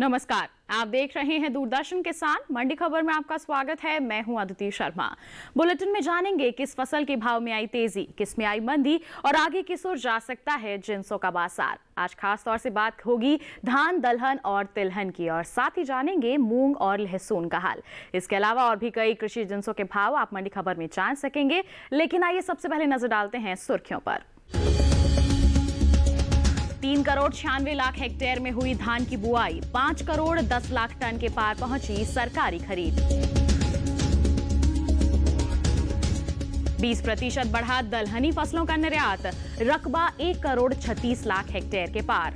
नमस्कार, आप देख रहे हैं दूरदर्शन किसान मंडी खबर में आपका स्वागत है। मैं हूं अदिति शर्मा। बुलेटिन में जानेंगे किस फसल के भाव में आई तेजी, किस में आई मंदी और आगे किस ओर जा सकता है जिंसों का बाजार। आज खास तौर से बात होगी धान, दलहन और तिलहन की और साथ ही जानेंगे मूंग और लहसुन का हाल। इसके अलावा और भी कई कृषि जिंसों के भाव आप मंडी खबर में जान सकेंगे। लेकिन आइए सबसे पहले नजर डालते हैं सुर्खियों पर। 3 करोड़ 96 लाख हेक्टेयर में हुई धान की बुआई, 5 करोड़ 10 लाख टन के पार पहुंची सरकारी खरीद। 20% बढ़ा दलहनी फसलों का निर्यात, रकबा 1 करोड़ 36 लाख हेक्टेयर के पार।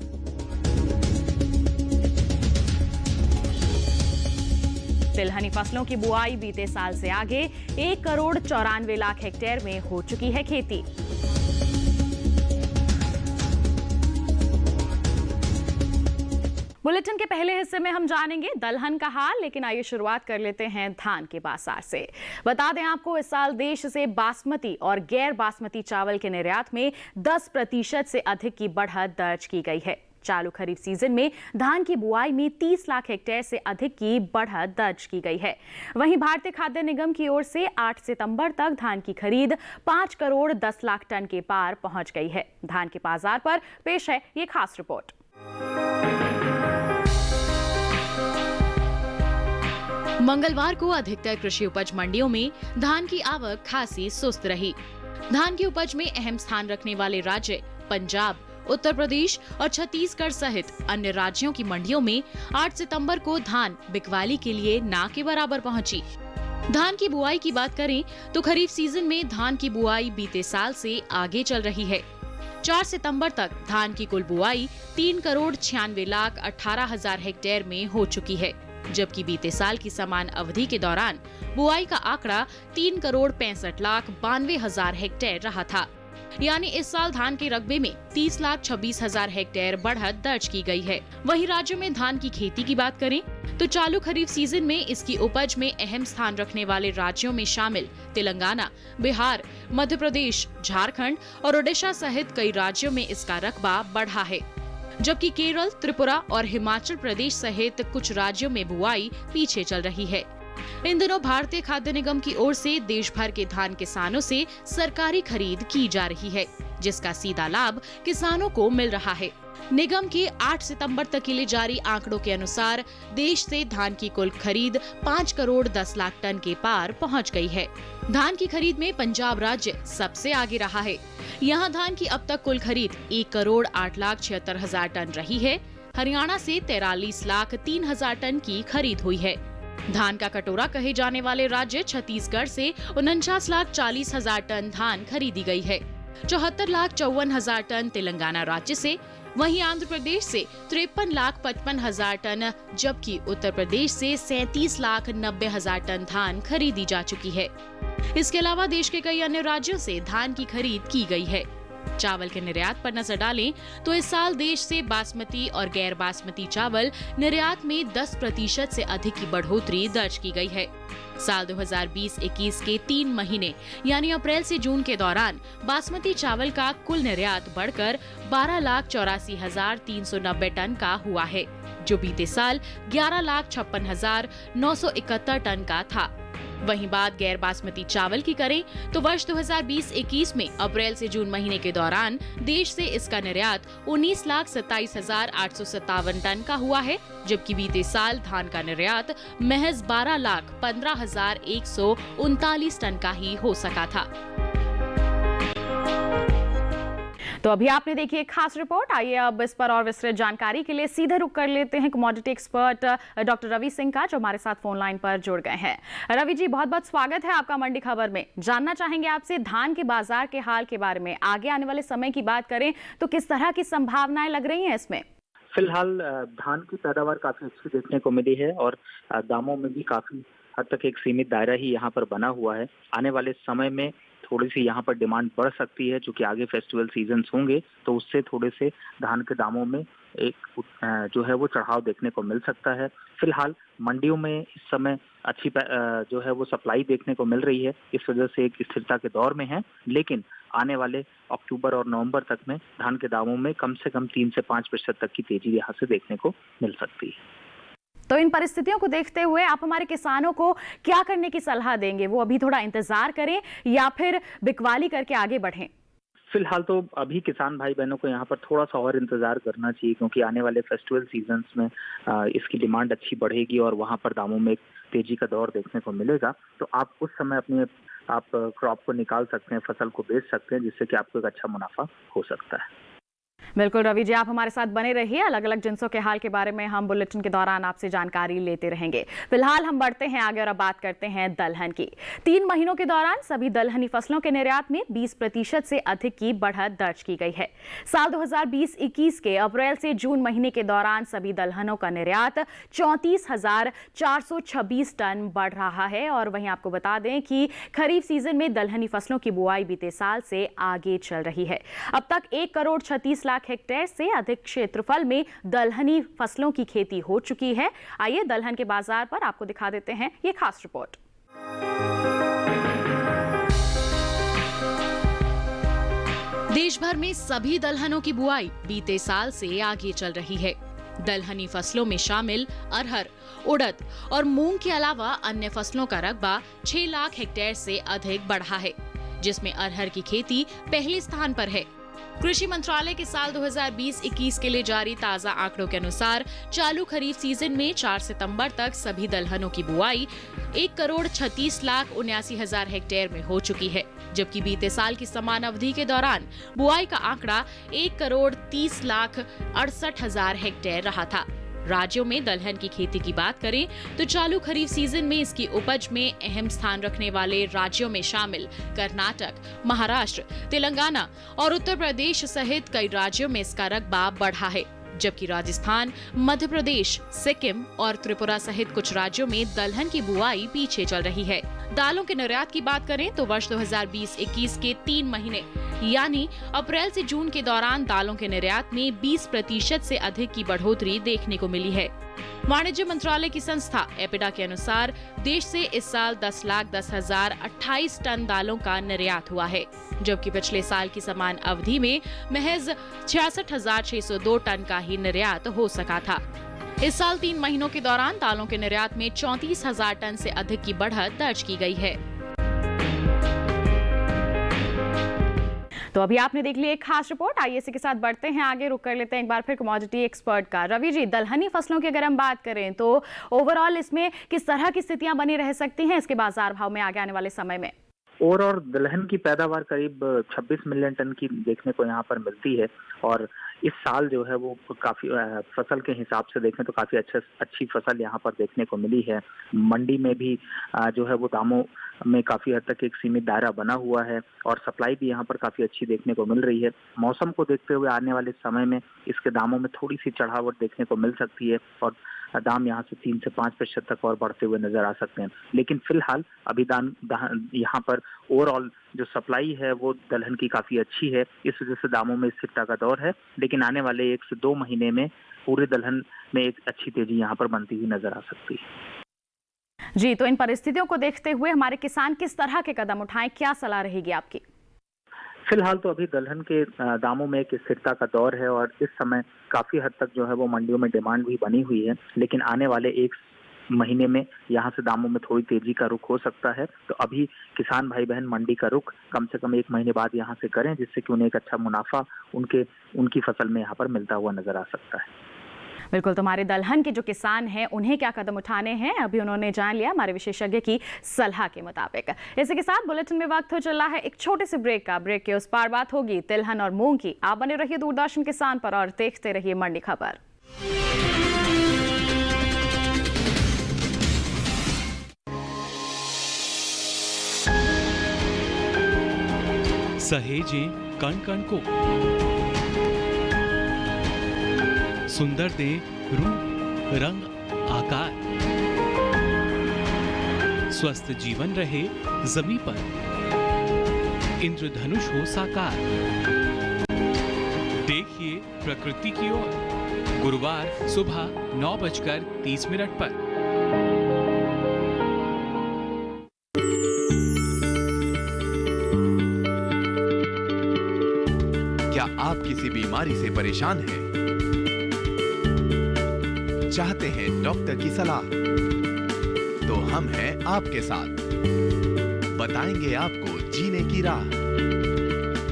तिलहनी फसलों की बुआई बीते साल से आगे 1 करोड़ 94 लाख हेक्टेयर में हो चुकी है खेती। बुलेटिन के पहले हिस्से में हम जानेंगे दलहन का हाल, लेकिन आइए शुरुआत कर लेते हैं धान के बाजार से। बता दें आपको, इस साल देश से बासमती और गैर बासमती चावल के निर्यात में 10% से अधिक की बढ़त दर्ज की गई है। चालू खरीफ सीजन में धान की बुआई में 30 लाख हेक्टेयर से अधिक की बढ़त दर्ज की गई है। वहीं भारतीय खाद्य निगम की ओर से 8 सितंबर तक धान की खरीद 5 करोड़ 10 लाख टन के पार पहुंच गई है। धान के बाजार पर पेश है ये खास रिपोर्ट। मंगलवार को अधिकतर कृषि उपज मंडियों में धान की आवक खासी सुस्त रही। धान की उपज में अहम स्थान रखने वाले राज्य पंजाब, उत्तर प्रदेश और छत्तीसगढ़ सहित अन्य राज्यों की मंडियों में 8 सितंबर को धान बिकवाली के लिए ना के बराबर पहुंची। धान की बुआई की बात करें तो खरीफ सीजन में धान की बुआई बीते साल से आगे चल रही है। 4 सितंबर तक धान की कुल बुआई 3 करोड़ 96 लाख 18 हजार हेक्टेयर में हो चुकी है, जबकि बीते साल की समान अवधि के दौरान बुआई का आंकड़ा 3 करोड़ 65 लाख 92 हजार हेक्टेयर रहा था। यानी इस साल धान के रकबे में 30 लाख 26 हजार हेक्टेयर बढ़त दर्ज की गई है। वहीं राज्य में धान की खेती की बात करें तो चालू खरीफ सीजन में इसकी उपज में अहम स्थान रखने वाले राज्यों में शामिल तेलंगाना, बिहार, मध्य प्रदेश, झारखंड और ओडिशा सहित कई राज्यों में इसका रकबा बढ़ा है, जबकि केरल, त्रिपुरा और हिमाचल प्रदेश सहित कुछ राज्यों में बुआई पीछे चल रही है। इन दिनों भारतीय खाद्य निगम की ओर से देश भर के धान किसानों से सरकारी खरीद की जा रही है, जिसका सीधा लाभ किसानों को मिल रहा है। निगम के 8 सितंबर तक के लिए जारी आंकड़ों के अनुसार देश से धान की कुल खरीद 5 करोड़ 10 लाख टन के पार पहुंच गई है। धान की खरीद में पंजाब राज्य सबसे आगे रहा है। यहाँ धान की अब तक कुल खरीद 1 करोड़ 8 लाख 76 हजार टन रही है। हरियाणा से 43 लाख 3 हजार टन की खरीद हुई है। धान का कटोरा कहे जाने वाले राज्य छत्तीसगढ़ से 49 लाख 40 हजार टन धान खरीदी गई है। 74 लाख 54 हजार टन तेलंगाना राज्य से, वहीं आंध्र प्रदेश से 53 लाख 55 हजार टन, जबकि उत्तर प्रदेश से 37 लाख 90 हजार टन धान खरीदी जा चुकी है। इसके अलावा देश के कई अन्य राज्यों से धान की खरीद की गई है। चावल के निर्यात पर नजर डालें तो इस साल देश से बासमती और गैर बासमती चावल निर्यात में 10% से अधिक की बढ़ोतरी दर्ज की गई है। साल 2020-21 के 3 महीने यानी अप्रैल से जून के दौरान बासमती चावल का कुल निर्यात बढ़कर 12 लाख 84 हजार 390 टन का हुआ है, जो बीते साल 11 लाख 56 हजार 971 टन का था। वहीं बात गैर बासमती चावल की करें तो वर्ष 2020-21 में अप्रैल से जून महीने के दौरान देश से इसका निर्यात 19 लाख 27 हजार 857 टन का हुआ है, जबकि बीते साल धान का निर्यात महज 12 लाख 15 हजार 139 टन का ही हो सका था। तो अभी आपने देखी एक खास रिपोर्ट। आइए अब इस पर और विस्तृत जानकारी के लिए सीधे रुक कर लेते हैं commodity expert doctor Ravi Singh का, जो हमारे साथ फोन लाइन पर जुड़ गए हैं। रवि जी, बहुत बहुत स्वागत है आपका मंडी खबर में। जानना चाहेंगे आपसे धान के बाजार के हाल के बारे में। आगे आने वाले समय की बात करें तो किस तरह की संभावनाएं लग रही हैं इसमें? फिलहाल धान की पैदावार काफी अच्छी देखने को मिली है और दामों में भी काफी हद तक एक सीमित दायरा ही यहाँ पर बना हुआ है। आने वाले समय में थोड़ी सी यहाँ पर डिमांड बढ़ सकती है, क्योंकि आगे फेस्टिवल सीजन्स होंगे तो उससे थोड़े से धान के दामों में एक जो है वो चढ़ाव देखने को मिल सकता है। फिलहाल मंडियों में इस समय अच्छी जो है वो सप्लाई देखने को मिल रही है, इस वजह से एक स्थिरता के दौर में है। लेकिन आने वाले अक्टूबर और नवंबर तक में धान के दामों में कम से कम 3 से 5% तक की तेजी यहाँ से देखने को मिल सकती है। तो इन परिस्थितियों को देखते हुए आप हमारे किसानों को क्या करने की सलाह देंगे? वो अभी थोड़ा इंतजार करें या फिर बिकवाली करके आगे बढ़ें? फिलहाल तो अभी किसान भाई बहनों को यहाँ पर थोड़ा सा और इंतजार करना चाहिए, क्योंकि आने वाले फेस्टिवल सीजन्स में इसकी डिमांड अच्छी बढ़ेगी और वहाँ पर दामों में एक तेजी का दौर देखने को मिलेगा। तो आप उस समय अपने क्रॉप को निकाल सकते हैं, फसल को बेच सकते हैं, जिससे कि आपको एक अच्छा मुनाफा हो सकता है। बिल्कुल रवि जी, आप हमारे साथ बने रहिए। अलग अलग जिन्सों के हाल के बारे में हम बुलेटिन के दौरान आपसे जानकारी लेते रहेंगे। फिलहाल हम बढ़ते हैं आगे और अब बात करते हैं दलहन की। 3 महीनों के दौरान सभी दलहनी फसलों के निर्यात में 20% से अधिक की बढ़त दर्ज की गई है। साल 2020-21 के अप्रैल से जून महीने के दौरान सभी दलहनों का निर्यात 34,426 टन बढ़ रहा है। और वहीं आपको बता दें कि खरीफ सीजन में दलहनी फसलों की बुआई बीते साल से आगे चल रही है। अब तक 1,36,00,000 हेक्टेयर से अधिक क्षेत्रफल में दलहनी फसलों की खेती हो चुकी है। आइए दलहन के बाजार पर आपको दिखा देते हैं ये खास रिपोर्ट। देश भर में सभी दलहनों की बुआई बीते साल से आगे चल रही है। दलहनी फसलों में शामिल अरहर, उड़द और मूंग के अलावा अन्य फसलों का रकबा 6 लाख हेक्टेयर से अधिक बढ़ा है, जिसमें अरहर की खेती पहले स्थान पर है। कृषि मंत्रालय के साल 2020-21 के लिए जारी ताजा आंकड़ों के अनुसार चालू खरीफ सीजन में 4 सितंबर तक सभी दलहनों की बुआई 1,36,79,000 हेक्टेयर में हो चुकी है, जबकि बीते साल की समान अवधि के दौरान बुआई का आंकड़ा 1,30,68,000 हेक्टेयर रहा था। राज्यों में दलहन की खेती की बात करें तो चालू खरीफ सीजन में इसकी उपज में अहम स्थान रखने वाले राज्यों में शामिल कर्नाटक, महाराष्ट्र, तेलंगाना और उत्तर प्रदेश सहित कई राज्यों में इसका रकबा बढ़ा है, जबकि राजस्थान, मध्य प्रदेश, सिक्किम और त्रिपुरा सहित कुछ राज्यों में दलहन की बुआई पीछे चल रही है। दालों के निर्यात की बात करें तो वर्ष 2020-21 के 3 महीने यानी अप्रैल से जून के दौरान दालों के निर्यात में 20% से अधिक की बढ़ोतरी देखने को मिली है। वाणिज्य मंत्रालय की संस्था एपिडा के अनुसार देश से इस साल 10,10,028 टन दालों का निर्यात हुआ है, जबकि पिछले साल की समान अवधि में महज 66,602 टन का ही निर्यात हो सका था। इस साल 3 महीनों के दौरान दालों के निर्यात में 34,000 टन से अधिक की बढ़त दर्ज की गई है। तो अभी आपने देख ली एक खास रिपोर्ट। आइए इसी के साथ बढ़ते हैं आगे, रुक कर लेते हैं एक बार फिर कमोडिटी एक्सपर्ट का। रवि जी, दलहनी फसलों की अगर हम बात करें तो ओवरऑल इसमें किस तरह की स्थितियां बनी रह सकती हैं इसके बाजार भाव में आगे आने वाले समय में? और दलहन की पैदावार करीब 26 मिलियन टन की देखने को यहाँ पर मिलती है और इस साल जो है वो काफी फसल के हिसाब से देखें तो काफी अच्छी फसल यहाँ पर देखने को मिली है। मंडी में भी जो है वो दामों में काफी हद तक एक सीमित दायरा बना हुआ है और सप्लाई भी यहाँ पर काफी अच्छी देखने को मिल रही है। मौसम को देखते हुए आने वाले समय में इसके दामों में थोड़ी सी चढ़ावट देखने को मिल सकती है और दाम यहाँ से 3 से 5% तक और बढ़ते हुए नजर आ सकते हैं। लेकिन फिलहाल अभी यहाँ पर ओवरऑल जो सप्लाई है वो दलहन की काफी अच्छी है, इस वजह से दामों में स्थिरता का दौर है। लेकिन आने वाले 1 से 2 महीने में पूरे दलहन में एक अच्छी तेजी यहाँ पर बनती हुई नजर आ सकती है। जी, तो इन परिस्थितियों को देखते हुए हमारे किसान किस तरह के कदम उठाएं, क्या सलाह रहेगी आपकी? फिलहाल तो अभी दलहन के दामों में एक स्थिरता का दौर है और इस समय काफी हद तक जो है वो मंडियों में डिमांड भी बनी हुई है। लेकिन आने वाले 1 महीने में यहाँ से दामों में थोड़ी तेजी का रुख हो सकता है। तो अभी किसान भाई बहन मंडी का रुख कम से कम 1 महीने बाद यहाँ से करें, जिससे कि उन्हें एक अच्छा मुनाफा उनकी फसल में यहाँ पर मिलता हुआ नजर आ सकता है। बिल्कुल, तुम्हारे दलहन के जो किसान हैं उन्हें क्या कदम उठाने हैं अभी उन्होंने जान लिया हमारे विशेषज्ञ की सलाह के मुताबिक। इसी के साथ बुलेटिन में वक्त हो चला है एक छोटे से ब्रेक का। ब्रेक के उस पार बात होगी तिलहन और मूंग की। आप बने रहिए दूरदर्शन किसान पर और देखते रहिए मंडी खबर। सहेजें कण कण को, सुंदर दे रूप रंग आकार, स्वस्थ जीवन रहे जमीन पर, इंद्रधनुष हो साकार। देखिए प्रकृति की ओर, गुरुवार सुबह 9:30 पर। क्या आप किसी बीमारी से परेशान हैं? चाहते हैं डॉक्टर की सलाह, तो हम हैं आपके साथ। बताएंगे आपको जीने की राह,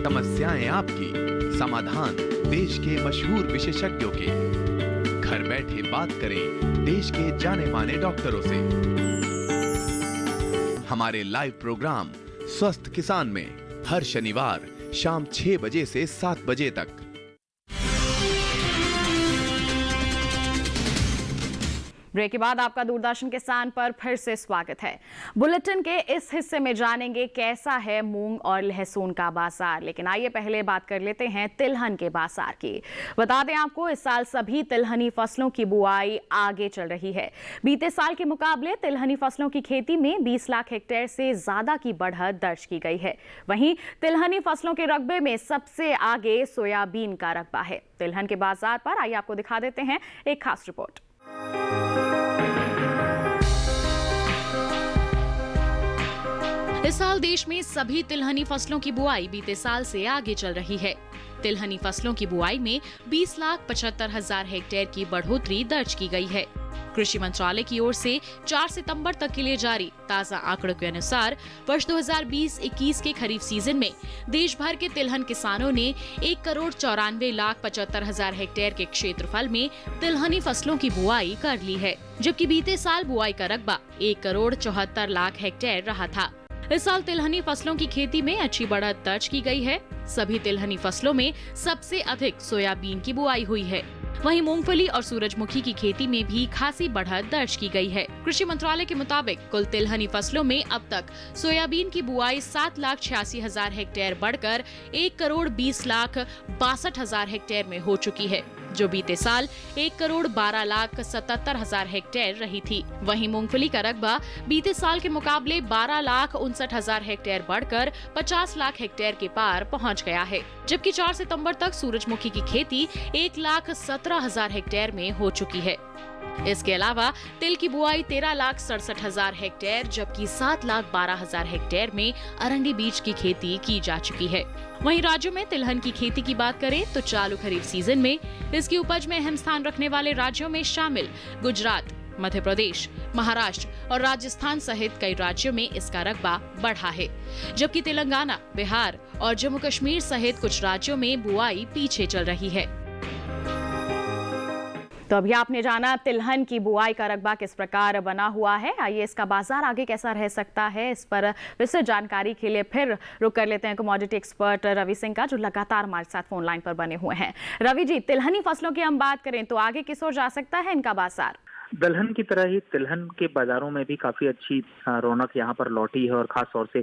समस्याएं आपकी, समाधान देश के मशहूर विशेषज्ञों के। घर बैठे बात करें देश के जाने माने डॉक्टरों से। हमारे लाइव प्रोग्राम स्वस्थ किसान में हर शनिवार शाम 6 बजे से 7 बजे तक। ब्रेक के बाद आपका दूरदर्शन किसान पर फिर से स्वागत है। बुलेटिन के इस हिस्से में जानेंगे कैसा है मूंग और लहसुन का बाजार, लेकिन आइए पहले बात कर लेते हैं तिलहन के बाजार की। बता दें आपको, इस साल सभी तिलहनी फसलों की बुआई आगे चल रही है। बीते साल के मुकाबले तिलहनी फसलों की खेती में 20 लाख हेक्टेयर से ज्यादा की बढ़त दर्ज की गई है। वहीं तिलहनी फसलों के रकबे में सबसे आगे सोयाबीन का रकबा है। तिलहन के बाजार पर आइए आपको दिखा देते हैं एक खास रिपोर्ट। इस साल देश में सभी तिलहनी फसलों की बुआई बीते साल से आगे चल रही है। तिलहनी फसलों की बुआई में 20,75,000 हेक्टेयर की बढ़ोतरी दर्ज की गई है। कृषि मंत्रालय की ओर से 4 सितंबर तक के लिए जारी ताजा आंकड़ों के अनुसार वर्ष 2020-21 के खरीफ सीजन में देश भर के तिलहन किसानों ने 1,94,75,000 हेक्टेयर के क्षेत्रफल में तिलहनी फसलों की बुआई कर ली है, जबकि बीते साल बुआई का रकबा 1,74,00,000 हेक्टेयर रहा था। इस साल तिलहनी फसलों की खेती में अच्छी बढ़त दर्ज की गई है। सभी तिलहनी फसलों में सबसे अधिक सोयाबीन की बुआई हुई है। वहीं मूंगफली और सूरजमुखी की खेती में भी खासी बढ़त दर्ज की गई है। कृषि मंत्रालय के मुताबिक कुल तिलहनी फसलों में अब तक सोयाबीन की बुआई 7,86,000 हेक्टेयर बढ़कर 1,20,62,000 हेक्टेयर में हो चुकी है, जो बीते साल 1,12,77,000 हेक्टेयर रही थी। वहीं मूंगफली का रकबा बीते साल के मुकाबले 12,59,000 हेक्टेयर बढ़कर 50 लाख हेक्टेयर के पार पहुंच गया है, जबकि 4 सितंबर तक सूरजमुखी की खेती 1,17,000 हेक्टेयर में हो चुकी है। इसके अलावा तिल की बुआई 13,67,000 हेक्टेयर जबकि 7,12,000 हेक्टेयर में अरंडी बीज की खेती की जा चुकी है। वहीं राज्यों में तिलहन की खेती की बात करें तो चालू खरीफ सीजन में इसकी उपज में अहम स्थान रखने वाले राज्यों में शामिल गुजरात, मध्य प्रदेश, महाराष्ट्र और राजस्थान सहित कई राज्यों में इसका रकबा बढ़ा है, जबकि तेलंगाना, बिहार और जम्मू कश्मीर सहित कुछ राज्यों में बुआई पीछे चल रही है। तो अभी आपने जाना तिलहन की बुआई का रकबा किस प्रकार बना हुआ है। आइए इसका बाजार आगे कैसा रह सकता है, इस पर विस्तृत जानकारी के लिए फिर रुक कर लेते हैं कमोडिटी एक्सपर्ट रवि सिंह का, जो लगातार हमारे साथ फोन लाइन पर बने हुए हैं। रवि जी, तिलहनी फसलों की हम बात करें तो आगे किस ओर जा सकता है इनका बाजार? दलहन की तरह ही तिलहन के बाजारों में भी काफी अच्छी रौनक यहाँ पर लौटी है और खास तौर से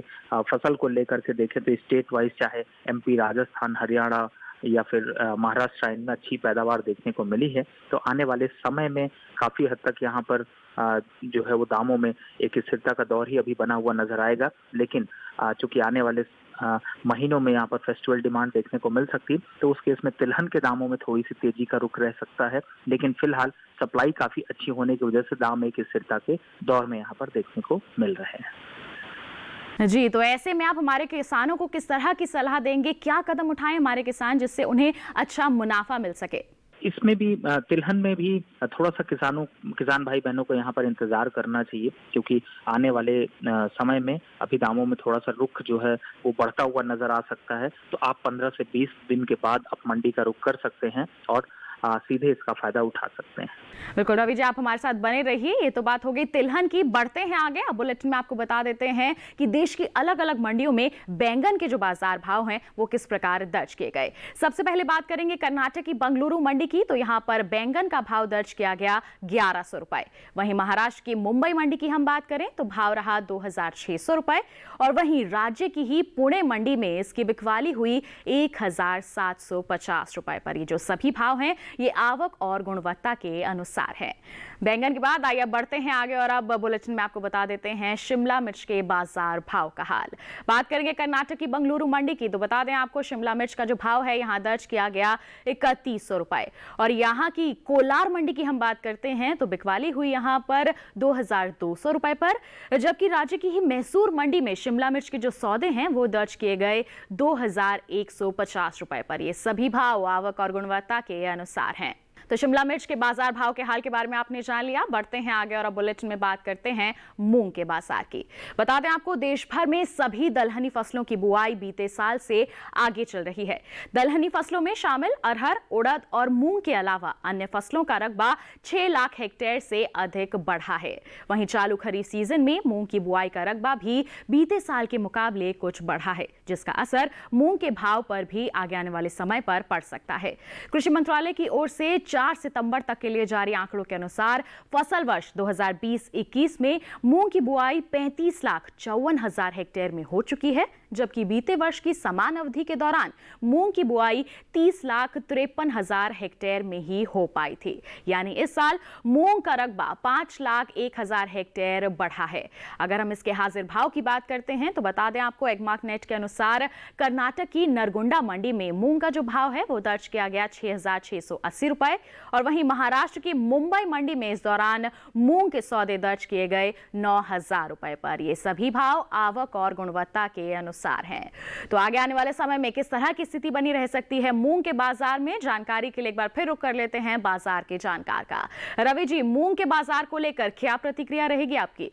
फसल को लेकर के देखें तो स्टेट वाइज चाहे एमपी, राजस्थान, हरियाणा या फिर महाराष्ट्र इनमें अच्छी पैदावार देखने को मिली है। तो आने वाले समय में काफी हद तक यहाँ पर जो है वो दामों में एक स्थिरता का दौर ही अभी बना हुआ नजर आएगा। लेकिन चूंकि आने वाले महीनों में यहाँ पर फेस्टिवल डिमांड देखने को मिल सकती है, तो उस केस में तिलहन के दामों में थोड़ी सी तेजी का रुख रह सकता है। लेकिन फिलहाल सप्लाई काफी अच्छी होने की वजह से दाम एक स्थिरता के दौर में यहाँ पर देखने को मिल रहे हैं। जी, तो ऐसे में आप हमारे किसानों को किस तरह की सलाह देंगे, क्या कदम उठाएं हमारे किसान जिससे उन्हें अच्छा मुनाफा मिल सके? इसमें भी तिलहन में भी थोड़ा सा किसान भाई बहनों को यहाँ पर इंतजार करना चाहिए, क्योंकि आने वाले समय में अभी दामों में थोड़ा सा रुख जो है वो बढ़ता हुआ नजर आ सकता है। तो आप 15 से 20 दिन के बाद आप मंडी का रुख कर सकते हैं और सीधे इसका फायदा उठा सकते हैं। बिल्कुल रवि जी, आप हमारे साथ बने रहिए। ये तो बात हो गई तिलहन की। बढ़ते हैं आगे। अब बुलेटिन में आपको बता देते हैं कि देश की अलग अलग मंडियों में बैंगन के जो बाजार भाव हैं वो किस प्रकार दर्ज किए गए। सबसे पहले बात करेंगे कर्नाटक की बंगलुरु मंडी की। तो यहाँ पर बैंगन का भाव दर्ज किया गया 1,100 रुपए। वहीं महाराष्ट्र की मुंबई मंडी की हम बात करें तो भाव रहा 2,600 रुपए। और वहीं राज्य की ही पुणे मंडी में इसकी बिकवाली हुई 1,750 रुपए पर। ये जो सभी भाव हैं ये आवक और गुणवत्ता के अनुसार है। बैंगन के बाद आइए बढ़ते हैं आगे और अब बुलेटिन में आपको बता देते हैं शिमला मिर्च के बाजार भाव का हाल। बात करेंगे कर्नाटक की बंगलुरु मंडी की। तो बता दें आपको शिमला मिर्च का जो भाव है यहाँ दर्ज किया गया 3,100 रुपए। और यहाँ की कोलार मंडी की हम बात करते हैं तो बिकवाली हुई यहाँ पर 2,200 रुपए पर, जबकि राज्य की ही मैसूर मंडी में शिमला मिर्च के जो सौदे हैं वो दर्ज किए गए 2,150 रुपए पर। ये सभी भाव आवक और गुणवत्ता के अनुसार हैं। तो शिमला मिर्च के बाजार भाव के हाल के बारे में आपने जान लिया। बढ़ते हैं आगे और अब बुलेटिन में बात करते हैं मूंग के बाजार की। बता दें आपको, देश भर में सभी दलहनी फसलों की बुआई बीते साल से आगे चल रही है। दलहनी फसलों में शामिल अरहर, उड़द और मूंग के अलावा अन्य फसलों का रकबा 6 लाख हेक्टेयर से अधिक बढ़ा है। वहीं चालू खरीफ सीजन में मूंग की बुआई का रकबा भी बीते साल के मुकाबले कुछ बढ़ा है, जिसका असर मूंग के भाव पर भी आगे आने वाले समय पर पड़ सकता है। कृषि मंत्रालय की ओर से 4 सितंबर तक के लिए जारी आंकड़ों के अनुसार फसल वर्ष 2020-21 में मूंग की बुआई 35,54,000 हेक्टेयर में हो चुकी है, जबकि बीते वर्ष की समान अवधि के दौरान मूंग की बुआई 30,53,000 हेक्टेयर में ही हो पाई थी। यानी इस साल मूंग का रकबा 5,01,000 हेक्टेयर बढ़ा है। अगर हम इसके हाजिर भाव की बात करते हैं तो बता दें आपको, एगमार्क नेट के अनुसार कर्नाटक की नरगुंडा मंडी में मूंग का जो भाव है वो दर्ज किया गया 6,680 रुपए, और वहीं महाराष्ट्र की मुंबई मंडी में इस दौरान मूंग के सौदे दर्ज किए गए 9,000 रुपए पर। ये सभी भाव आवक और गुणवत्ता के अनुसार हैं। तो आगे आने वाले समय में किस तरह की स्थिति बनी रह सकती है मूंग के बाजार में, जानकारी के लिए एक बार फिर रुख कर लेते हैं बाजार के जानकार का। रवि जी, मूंग के बाजार को लेकर क्या प्रतिक्रिया रहेगी आपकी?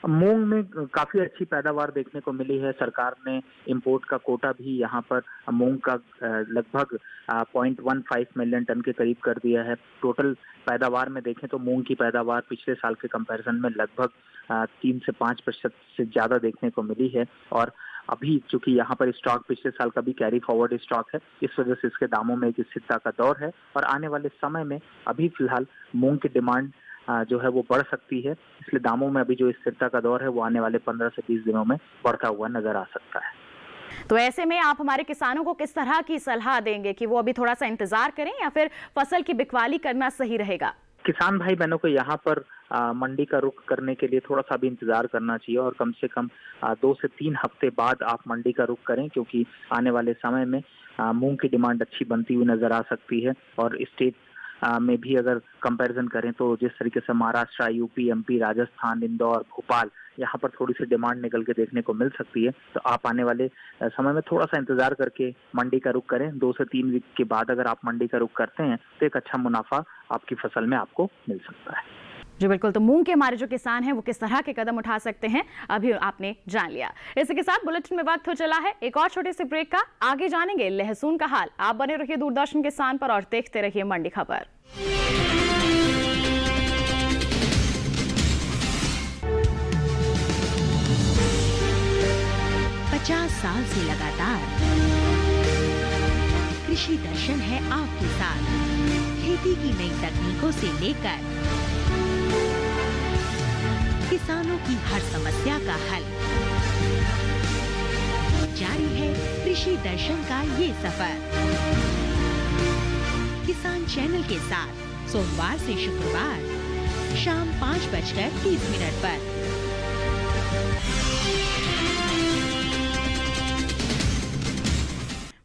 मूंग में काफी अच्छी पैदावार देखने को मिली है। सरकार ने इंपोर्ट का कोटा भी यहाँ पर मूंग का लगभग 0.15 मिलियन टन के करीब कर दिया है। टोटल पैदावार में देखें तो मूंग की पैदावार पिछले साल के कंपैरिजन में लगभग 3 से 5% से ज्यादा देखने को मिली है। और अभी चूंकि यहाँ पर स्टॉक पिछले साल का भी कैरी फॉरवर्ड स्टॉक है, इस वजह से इसके दामों में एक स्थिरता का दौर है। और आने वाले समय में अभी फिलहाल मूंग की डिमांड जो है वो बढ़ सकती है, इसलिए दामों में अभी जो स्थिरता का दौर है वो आने वाले 15 से 20 दिनों में बढ़ता हुआ नजर आ सकता है। तो ऐसे में आप हमारे किसानों को किस तरह की सलाह देंगे कि वो अभी थोड़ा सा इंतजार करें या फिर फसल की बिकवाली करना सही रहेगा? किसान भाई बहनों को यहाँ पर मंडी का रुख करने के लिए थोड़ा सा भी इंतजार करना चाहिए और कम से कम 2 से 3 हफ्ते बाद आप मंडी का रुख करें, क्योंकि आने वाले समय में मूंग की डिमांड अच्छी बनती हुई नजर आ सकती है। और स्टेट में भी अगर कंपैरिजन करें तो जिस तरीके से महाराष्ट्र, यूपी, एमपी, राजस्थान, इंदौर, भोपाल, यहाँ पर थोड़ी सी डिमांड निकल के देखने को मिल सकती है। तो आप आने वाले समय में थोड़ा सा इंतजार करके मंडी का रुख करें। 2 से 3 वीक के बाद अगर आप मंडी का रुख करते हैं तो एक अच्छा मुनाफा आपकी फसल में आपको मिल सकता है। जी बिल्कुल। तो मूंग के हमारे जो किसान हैं वो किस तरह के कदम उठा सकते हैं अभी आपने जान लिया। इसी के साथ बुलेटिन में वक्त हो चला है एक और छोटे से ब्रेक का। आगे जानेंगे लहसुन का हाल। आप बने रहिए दूरदर्शन किसान पर और देखते रहिए मंडी खबर। 50 साल से लगातार कृषि दर्शन है आपके साथ। खेती की नई तकनीकों से लेकर किसानों की हर समस्या का हल, जारी है कृषि दर्शन का ये सफर। किसान चैनल के साथ सोमवार से शुक्रवार शाम 5:30 पर।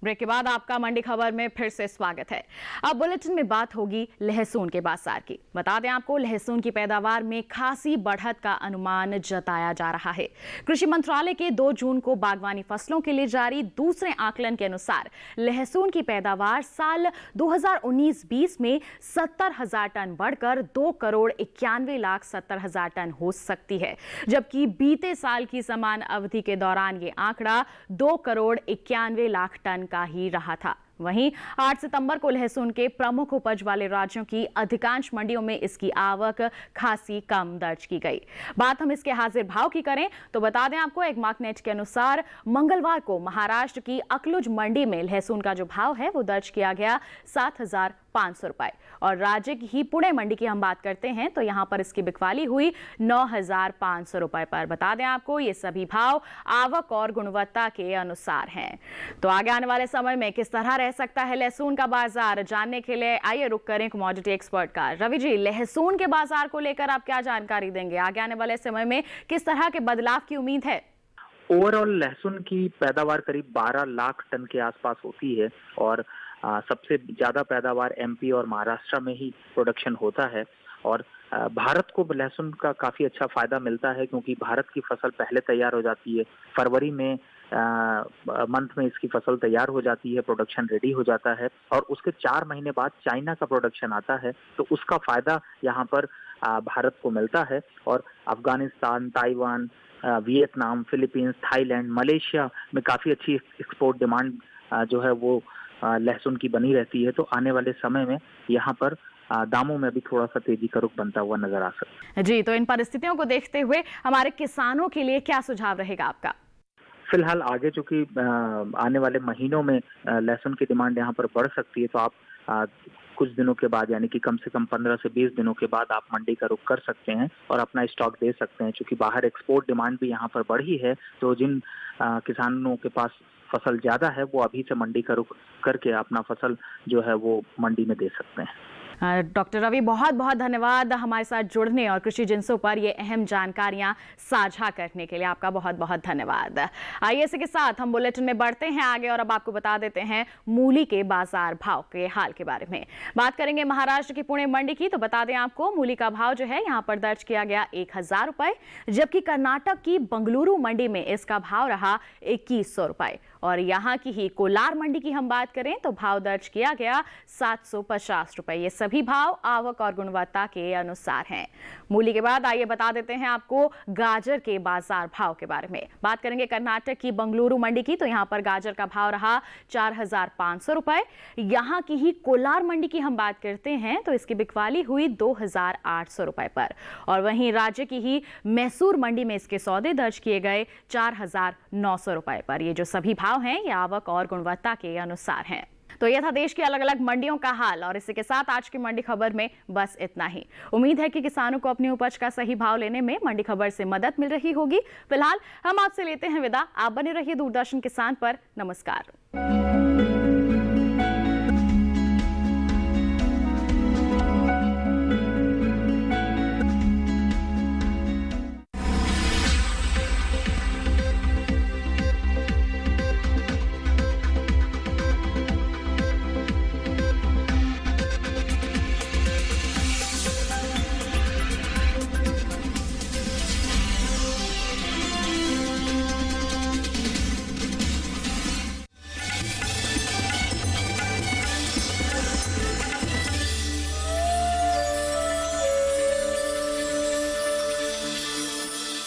ब्रेक के बाद आपका मंडी खबर में फिर से स्वागत है। अब बुलेटिन में बात होगी लहसुन के बाजार की। बता दें आपको, लहसुन की पैदावार में खासी बढ़त का अनुमान जताया जा रहा है। कृषि मंत्रालय के 2 जून को बागवानी फसलों के लिए जारी दूसरे आकलन के अनुसार लहसुन की पैदावार साल 2019-20 में 70,000 टन बढ़कर 2,91,70,000 टन हो सकती है, जबकि बीते साल की समान अवधि के दौरान ये आंकड़ा 2,91,00,000 टन का ही रहा था। वहीं 8 सितंबर को लहसुन के प्रमुख उपज वाले राज्यों की अधिकांश मंडियों में इसकी आवक खासी कम दर्ज की गई। बात हम इसके हाजिर भाव की करें तो बता दें आपको, एगमार्क नेट के अनुसार मंगलवार को महाराष्ट्र की अकलुज मंडी में लहसुन का जो भाव है वो दर्ज किया गया 7,500 रुपए, और राज्य की ही पुणे मंडी की हम बात करते हैं तो यहां पर इसकी बिकवाली हुई 9,500 रुपए पर। बता दें आपको, ये सभी भाव आवक और गुणवत्ता के अनुसार हैं। तो आगे आने वाले समय में किस तरह रह सकता है लहसुन का बाजार, जानने के लिए आइए रुक करें कमोडिटी एक्सपर्ट का। रवि जी, लहसुन के बाजार को लेकर आप क्या जानकारी देंगे? आगे आने वाले समय में किस तरह के बदलाव की उम्मीद है? ओवरऑल लहसुन की पैदावार करीब 12 लाख टन के आसपास होती है और सबसे ज्यादा पैदावार एमपी और महाराष्ट्र में ही प्रोडक्शन होता है। और भारत को लहसुन का काफी अच्छा फायदा मिलता है, क्योंकि भारत की फसल पहले तैयार हो जाती है। फरवरी में मंथ में इसकी फसल तैयार हो जाती है, प्रोडक्शन रेडी हो जाता है और उसके 4 महीने बाद चाइना का प्रोडक्शन आता है, तो उसका फायदा यहाँ पर भारत को मिलता है। और Afghanistan, Taiwan, Vietnam, Philippines, Thailand, Malaysia में काफ़ी अच्छी एक्सपोर्ट डिमांड जो है वो लहसुन की बनी रहती है। तो आने वाले समय में यहाँ पर दामों में भी थोड़ा सा तेजी का रुख बनता हुआ नजर आ सकता है। जी, तो इन परिस्थितियों को देखते हुए हमारे किसानों के लिए क्या सुझाव रहेगा आपका? फिलहाल आगे चूंकि आने वाले महीनों में लहसुन की डिमांड यहाँ पर बढ़ सकती है, तो आप कुछ दिनों के बाद यानी कि कम से कम 15 से 20 दिनों के बाद आप मंडी का रुख कर सकते हैं और अपना स्टॉक दे सकते हैं। क्योंकि बाहर एक्सपोर्ट डिमांड भी यहाँ पर बढ़ी है, तो जिन किसानों के पास फसल ज्यादा है वो अभी से मंडी का रुख करके अपना फसल जो है वो मंडी में दे सकते हैं। डॉक्टर रवि, बहुत बहुत धन्यवाद हमारे साथ जुड़ने और कृषि जिन्सों पर ये अहम जानकारियां साझा करने के लिए। आपका बहुत बहुत धन्यवाद। आइए इसी के साथ हम बुलेटिन में बढ़ते हैं आगे और अब आपको बता देते हैं मूली के बाजार भाव के हाल के बारे में। बात करेंगे महाराष्ट्र की पुणे मंडी की, तो बता दें आपको मूली का भाव जो है यहाँ पर दर्ज किया गया 1000 रुपए, जबकि कर्नाटक की बंगलुरु मंडी में इसका भाव रहा 2100 रुपए। और यहाँ की ही कोलार मंडी की हम बात करें तो भाव दर्ज किया गया 750 रुपए। ये सभी भाव आवक और गुणवत्ता के अनुसार हैं। मूली के बाद आइए बता देते हैं आपको गाजर के बाजार भाव के बारे में। बात करेंगे कर्नाटक की बंगलुरु मंडी की, तो यहाँ पर गाजर का भाव रहा 4500 रुपए। यहाँ की ही कोलार मंडी की हम बात करते हैं तो इसकी बिकवाली हुई 2800 रुपए पर। और वहीं राज्य की ही मैसूर मंडी में इसके सौदे दर्ज किए गए 4900 रुपए पर। ये जो सभी भाव हैं ये आवक और गुणवत्ता के अनुसार हैं। तो यह था देश की अलग अलग मंडियों का हाल और इसी के साथ आज की मंडी खबर में बस इतना ही। उम्मीद है कि किसानों को अपनी उपज का सही भाव लेने में मंडी खबर से मदद मिल रही होगी। फिलहाल हम आपसे लेते हैं विदा। आप बने रहिए दूरदर्शन किसान पर। नमस्कार।